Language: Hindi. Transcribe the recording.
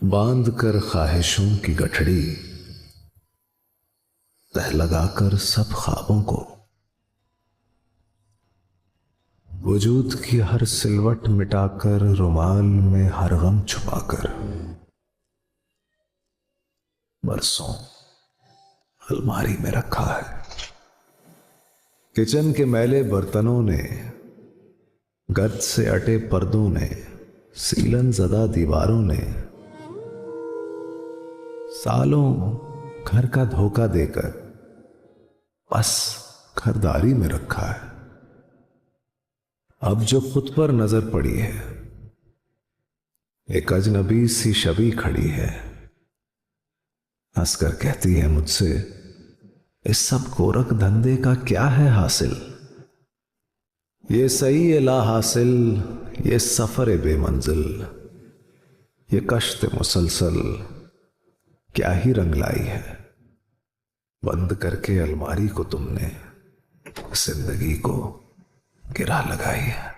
बांध कर ख्वाहिशों की गठड़ी, तह लगाकर सब ख्वाबों को, वजूद की हर सिलवट मिटाकर, रुमाल में हर गम छुपाकर, बरसों अलमारी में रखा है। किचन के मैले बर्तनों ने, गर्द से अटे पर्दों ने, सीलन ज़दा दीवारों ने, सालों घर का धोखा देकर बस घरदारी में रखा है। अब जो खुद पर नजर पड़ी है, एक अजनबी सी शबी खड़ी है, हंसकर कहती है मुझसे, इस सब गोरख धंधे का क्या है हासिल? ये सही है ला हासिल, ये सफर बेमंजिल, ये कश्त मुसलसल क्या ही रंग लाई है। बंद करके अलमारी को तुमने जिंदगी को गिरा लगाई है।